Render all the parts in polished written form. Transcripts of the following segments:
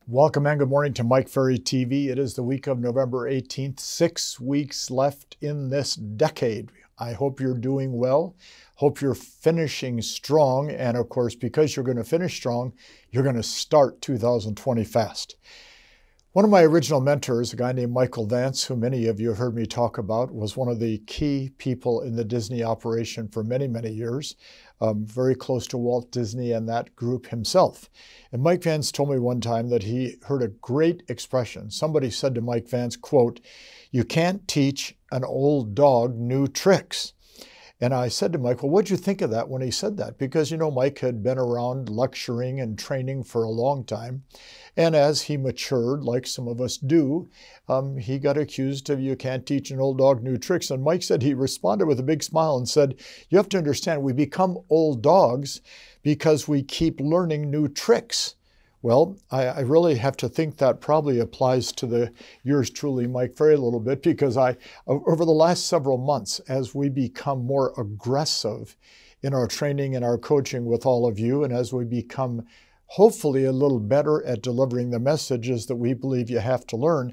Welcome and good morning to Mike Ferry TV. It is the week of November 18th, 6 weeks left in this decade. I hope you're doing well. Hope you're finishing strong. And of course, because you're going to finish strong, you're going to start 2020 fast. One of my original mentors, a guy named Michael Vance, who many of you have heard me talk about, was one of the key people in the Disney operation for many, many years, very close to Walt Disney and that group himself. And Mike Vance told me one time that he heard a great expression. Somebody said to Mike Vance, quote, "You can't teach an old dog new tricks." And I said to Mike, well, what'd you think of that when he said that? Because, you know, Mike had been around lecturing and training for a long time. And as he matured, like some of us do, he got accused of, you can't teach an old dog new tricks. And Mike said he responded with a big smile and said, you have to understand, we become old dogs because we keep learning new tricks. Well, I really have to think that probably applies to the yours truly, Mike Ferry, a little bit, because over the last several months, as we become more aggressive in our training and our coaching with all of you, and as we become hopefully a little better at delivering the messages that we believe you have to learn,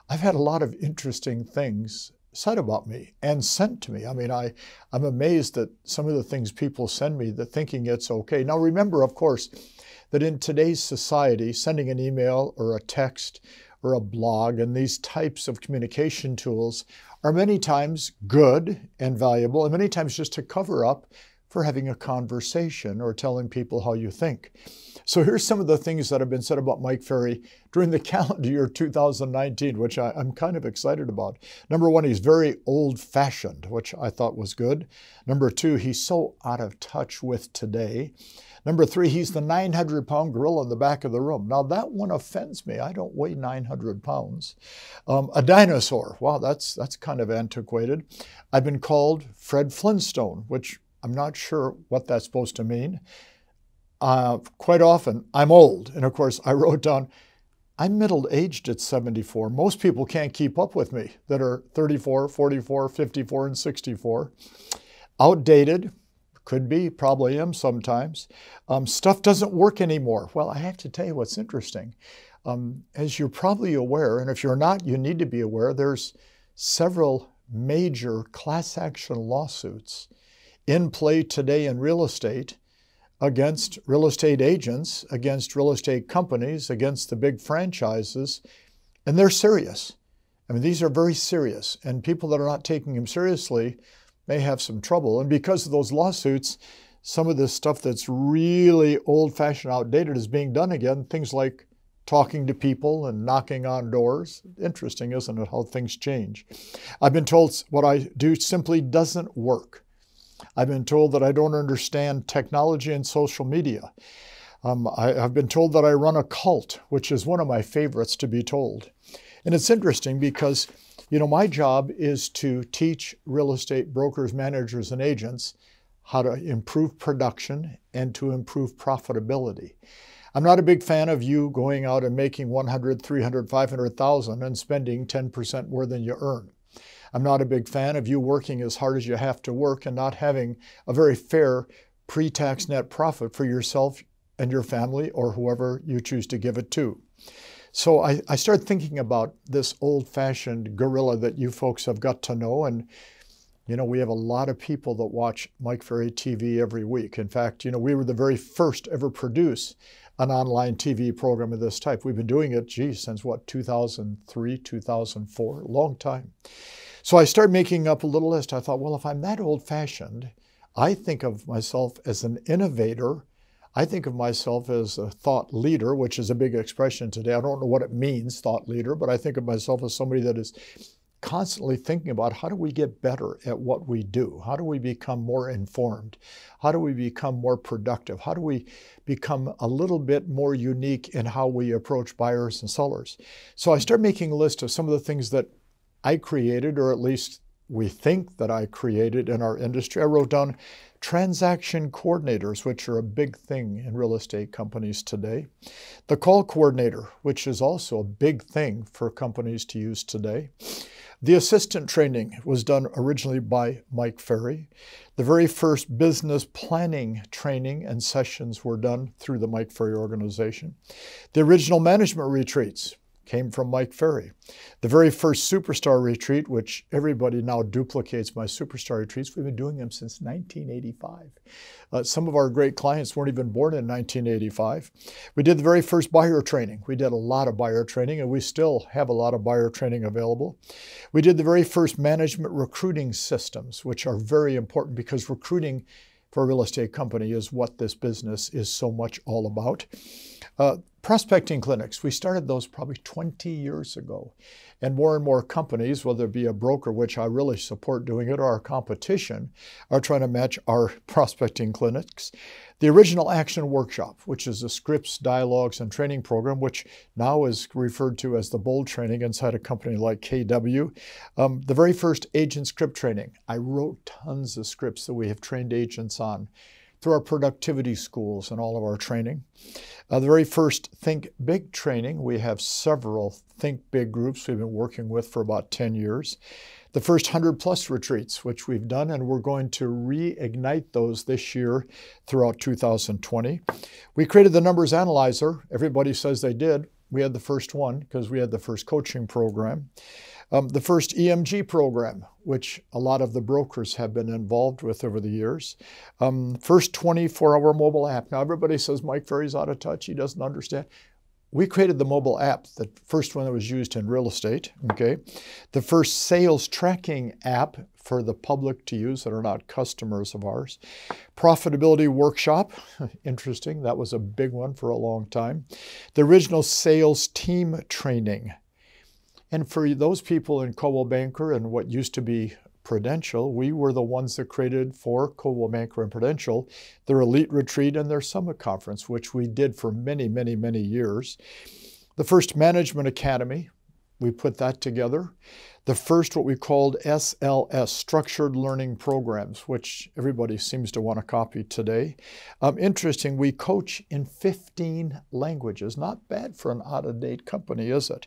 I've had a lot of interesting things said about me and sent to me. I mean, I'm amazed at some of the things people send me, that thinking it's okay. Now, remember, of course, that in today's society, sending an email or a text or a blog and these types of communication tools are many times good and valuable, and many times just a cover up for having a conversation or telling people how you think. So here's some of the things that have been said about Mike Ferry during the calendar year 2019, which I'm kind of excited about. Number one, he's very old-fashioned, which I thought was good. Number two, he's so out of touch with today. Number three, he's the 900-pound gorilla in the back of the room. Now, that one offends me. I don't weigh 900 pounds. A dinosaur. Wow, that's kind of antiquated. I've been called Fred Flintstone, which I'm not sure what that's supposed to mean. Quite often, I'm old. And of course, I wrote down, I'm middle-aged at 74. Most people can't keep up with me that are 34, 44, 54, and 64. Outdated. Could be, probably am sometimes. Stuff doesn't work anymore. Well, I have to tell you what's interesting. As you're probably aware, and if you're not, you need to be aware, there's several major class action lawsuits in play today in real estate against real estate agents, against real estate companies, against the big franchises, and they're serious. I mean, these are very serious, and people that are not taking them seriously may have some trouble. And because of those lawsuits, some of this stuff that's really old-fashioned, outdated is being done again. Things like talking to people and knocking on doors. Interesting, isn't it, how things change? I've been told what I do simply doesn't work. I've been told that I don't understand technology and social media. I've been told that I run a cult, which is one of my favorites to be told. And it's interesting because you know, my job is to teach real estate brokers, managers, and agents how to improve production and to improve profitability. I'm not a big fan of you going out and making 100, 300, 500,000 and spending 10% more than you earn. I'm not a big fan of you working as hard as you have to work and not having a very fair pre-tax net profit for yourself and your family or whoever you choose to give it to. So I started thinking about this old-fashioned gorilla that you folks have got to know. And, you know, we have a lot of people that watch Mike Ferry TV every week. In fact, you know, we were the very first to ever produce an online TV program of this type. We've been doing it, geez, since what, 2003, 2004, a long time. So I started making up a little list. I thought, well, if I'm that old-fashioned, I think of myself as an innovator. I think of myself as a thought leader, which is a big expression today. I don't know what it means, thought leader, but I think of myself as somebody that is constantly thinking about how do we get better at what we do? How do we become more informed? How do we become more productive? How do we become a little bit more unique in how we approach buyers and sellers? So I started making a list of some of the things that I created, or at least we think that I created in our industry. I wrote down transaction coordinators, which are a big thing in real estate companies today. The call coordinator, which is also a big thing for companies to use today. The assistant training was done originally by Mike Ferry. The very first business planning training and sessions were done through the Mike Ferry organization. The original management retreats came from Mike Ferry. The very first Superstar retreat, which everybody now duplicates my Superstar retreats, we've been doing them since 1985. Some of our great clients weren't even born in 1985. We did the very first buyer training. We did a lot of buyer training, and we still have a lot of buyer training available. We did the very first management recruiting systems, which are very important because recruiting for a real estate company is what this business is so much all about. Prospecting clinics, we started those probably 20 years ago. And more companies, whether it be a broker, which I really support doing it, or our competition, are trying to match our prospecting clinics. The original action workshop, which is a scripts, dialogues, and training program, which now is referred to as the bold training inside a company like KW. The very first agent script training. I wrote tons of scripts that we have trained agents on through our productivity schools and all of our training. The very first Think Big training, we have several Think Big groups we've been working with for about 10 years. The first 100+ retreats, which we've done, and we're going to reignite those this year throughout 2020. We created the numbers analyzer. Everybody says they did. We had the first one because we had the first coaching program. The first EMG program, which a lot of the brokers have been involved with over the years. First 24-hour mobile app. Now everybody says Mike Ferry's out of touch, he doesn't understand. We created the mobile app, the first one that was used in real estate, okay? The first sales tracking app for the public to use that are not customers of ours. Profitability workshop, interesting, that was a big one for a long time. The original sales team training. And for those people in Coldwell Banker and what used to be Prudential, we were the ones that created for Coldwell Banker and Prudential their Elite Retreat and their Summit Conference, which we did for many years. The first Management Academy, we put that together. The first, what we called SLS, Structured Learning Programs, which everybody seems to want to copy today. Interesting, we coach in 15 languages. Not bad for an out-of-date company, is it?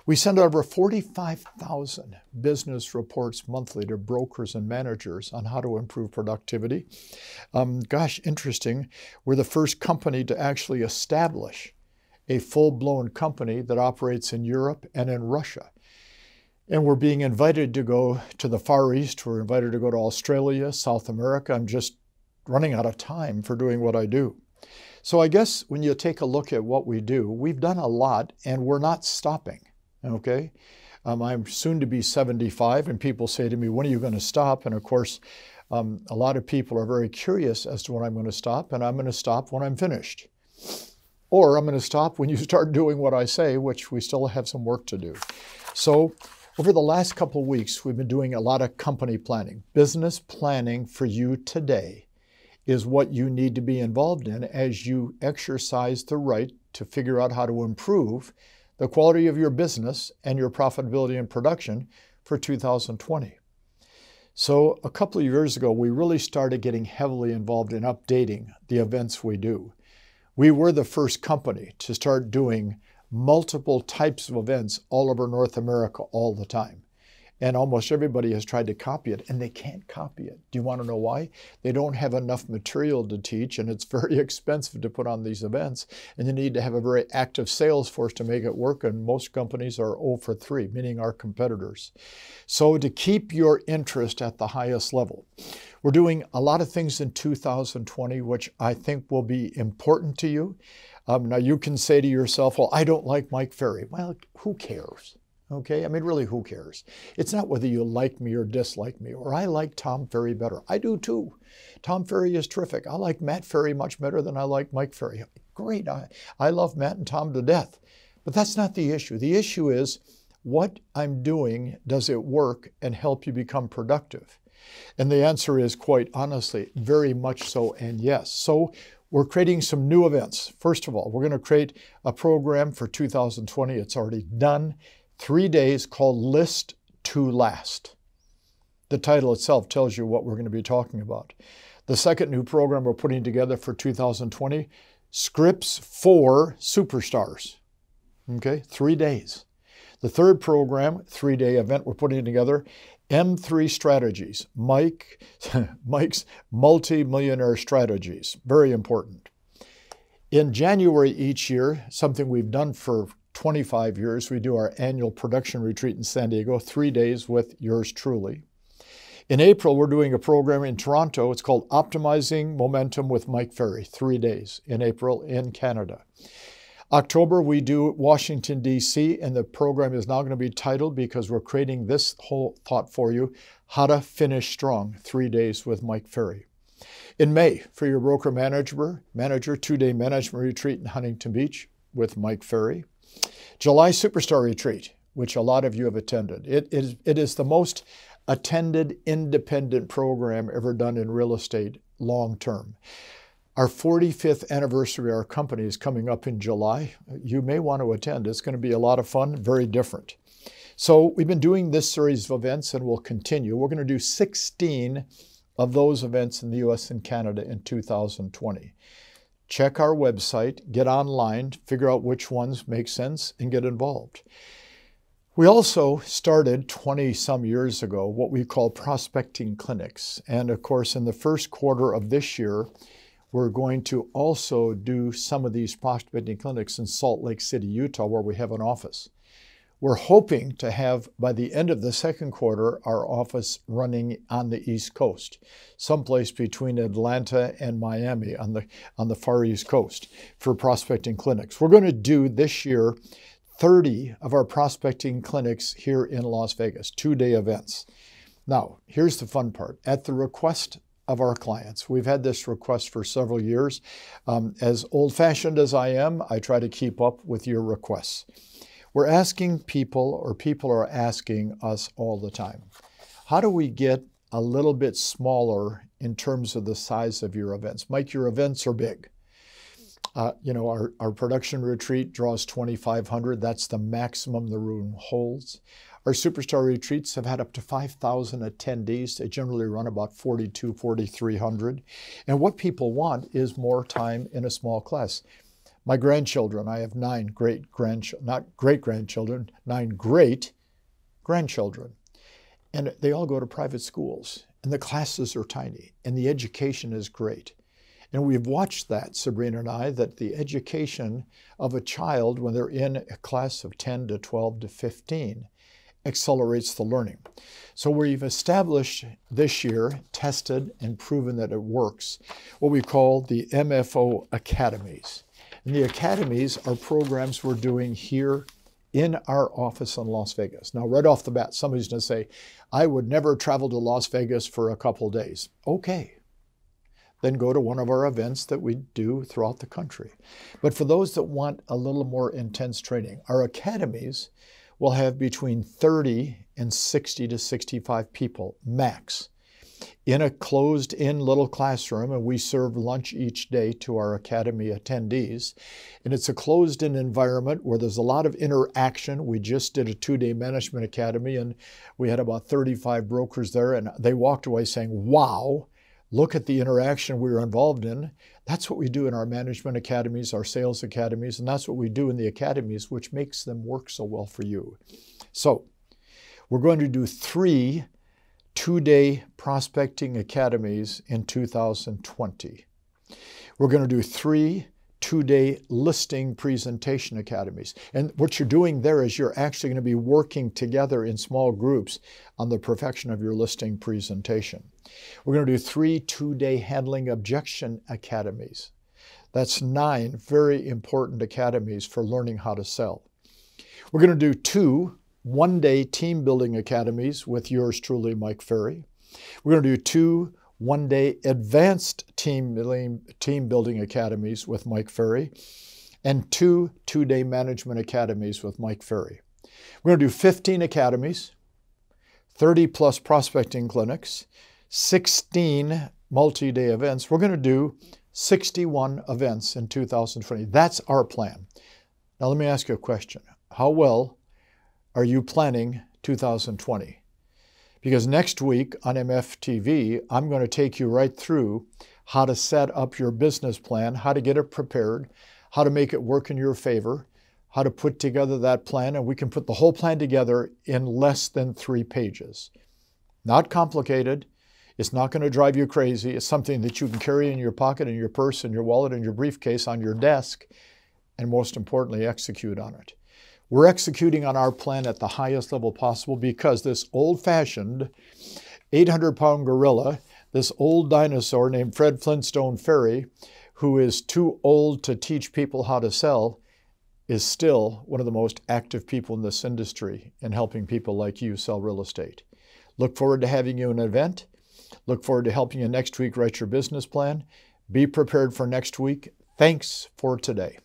We send over 45,000 business reports monthly to brokers and managers on how to improve productivity. Gosh, interesting, we're the first company to actually establish a full-blown company that operates in Europe and in Russia. And we're being invited to go to the Far East. We're invited to go to Australia, South America. I'm just running out of time for doing what I do. So I guess when you take a look at what we do, we've done a lot and we're not stopping, okay? I'm soon to be 75 and people say to me, when are you going to stop? And of course, a lot of people are very curious as to when I'm going to stop, and I'm going to stop when I'm finished. Or I'm going to stop when you start doing what I say, which we still have some work to do. So over the last couple of weeks, we've been doing a lot of company planning. Business planning for you today is what you need to be involved in as you exercise the right to figure out how to improve the quality of your business and your profitability and production for 2020. So a couple of years ago, we really started getting heavily involved in updating the events we do. We were the first company to start doing multiple types of events all over North America all the time. And almost everybody has tried to copy it, and they can't copy it. Do you want to know why? They don't have enough material to teach, and it's very expensive to put on these events. And you need to have a very active sales force to make it work, and most companies are 0 for 3, meaning our competitors. So to keep your interest at the highest level, we're doing a lot of things in 2020, which I think will be important to you. Now you can say to yourself, well, I don't like Mike Ferry. Well, who cares? Okay, I mean, really, who cares? It's not whether you like me or dislike me, or I like Tom Ferry better. I do too. Tom Ferry is terrific. I like Matt Ferry much better than I like Mike Ferry. Great, I love Matt and Tom to death. But that's not the issue. The issue is, what I'm doing, does it work and help you become productive? And the answer is, quite honestly, very much so and yes. So we're creating some new events. First of all, we're going to create a program for 2020. It's already done. 3 days called List to Last. The title itself tells you what we're going to be talking about. The second new program we're putting together for 2020, Scripts for Superstars. Okay, 3 days. The third program, 3-day event we're putting together, M3 Strategies, Mike's Multi-Millionaire Strategies, very important. In January each year, something we've done for 25 years, we do our annual production retreat in San Diego, 3 days with yours truly. In April, we're doing a program in Toronto. It's called Optimizing Momentum with Mike Ferry, 3 days in April in Canada. October, we do Washington, D.C., and the program is now going to be titled, because we're creating this whole thought for you, How to Finish Strong, 3 days with Mike Ferry. In May, for your broker manager, 2-day management retreat in Huntington Beach with Mike Ferry. July Superstar Retreat, which a lot of you have attended. It is the most attended independent program ever done in real estate long term. Our 45th anniversary of our company is coming up in July. You may want to attend. It's going to be a lot of fun, very different. So we've been doing this series of events and we'll continue. We're going to do 16 of those events in the U.S. and Canada in 2020. Check our website, get online, figure out which ones make sense, and get involved. We also started 20-some years ago what we call prospecting clinics. And of course, in the first quarter of this year, we're going to also do some of these prospecting clinics in Salt Lake City, Utah, where we have an office. We're hoping to have, by the end of the second quarter, our office running on the East Coast, someplace between Atlanta and Miami on the far East Coast for prospecting clinics. We're going to do this year 30 of our prospecting clinics here in Las Vegas, 2-day events. Now, here's the fun part. At the request of our clients, we've had this request for several years. As old-fashioned as I am, I try to keep up with your requests. We're asking people, or people are asking us all the time, how do we get a little bit smaller in terms of the size of your events? Mike, your events are big. Our production retreat draws 2,500. That's the maximum the room holds. Our Superstar retreats have had up to 5,000 attendees. They generally run about 4,200, 4,300. And what people want is more time in a small class. My grandchildren, I have 9 great-grandchildren, not great-grandchildren, 9 great-grandchildren. And they all go to private schools. And the classes are tiny. And the education is great. And we've watched that, Sabrina and I, that the education of a child when they're in a class of 10 to 12 to 15 accelerates the learning. So we've established this year, tested and proven that it works, what we call the MFO Academies. And the academies are programs we're doing here in our office in Las Vegas. Now, right off the bat, somebody's going to say, I would never travel to Las Vegas for a couple days. Okay. Then go to one of our events that we do throughout the country. But for those that want a little more intense training, our academies will have between 30 and 60 to 65 people max in a closed-in little classroom, and we serve lunch each day to our academy attendees. And it's a closed-in environment where there's a lot of interaction. We just did a 2-day management academy, and we had about 35 brokers there, and they walked away saying, wow, look at the interaction we were involved in. That's what we do in our management academies, our sales academies, and that's what we do in the academies, which makes them work so well for you. So we're going to do 3 2-day prospecting academies in 2020. We're going to do 3 2-day listing presentation academies. And what you're doing there is you're actually going to be working together in small groups on the perfection of your listing presentation. We're going to do 3 2-day handling objection academies. That's 9 very important academies for learning how to sell. We're going to do 2 1-day team building academies with yours truly, Mike Ferry. We're going to do 2 1-day advanced team building academies with Mike Ferry, and 2 2-day management academies with Mike Ferry. We're going to do 15 academies, 30 plus prospecting clinics, 16 multi-day events. We're going to do 61 events in 2020. That's our plan. Now let me ask you a question. How well are you planning 2020? Because next week on MFTV, I'm going to take you right through how to set up your business plan, how to get it prepared, how to make it work in your favor, how to put together that plan, and we can put the whole plan together in less than 3 pages. Not complicated. It's not going to drive you crazy. It's something that you can carry in your pocket, in your purse, in your wallet, in your briefcase, on your desk, and most importantly, execute on it. We're executing on our plan at the highest level possible because this old-fashioned 800-pound gorilla, this old dinosaur named Fred Flintstone Ferry, who is too old to teach people how to sell, is still one of the most active people in this industry in helping people like you sell real estate. Look forward to having you in an event. Look forward to helping you next week write your business plan. Be prepared for next week. Thanks for today.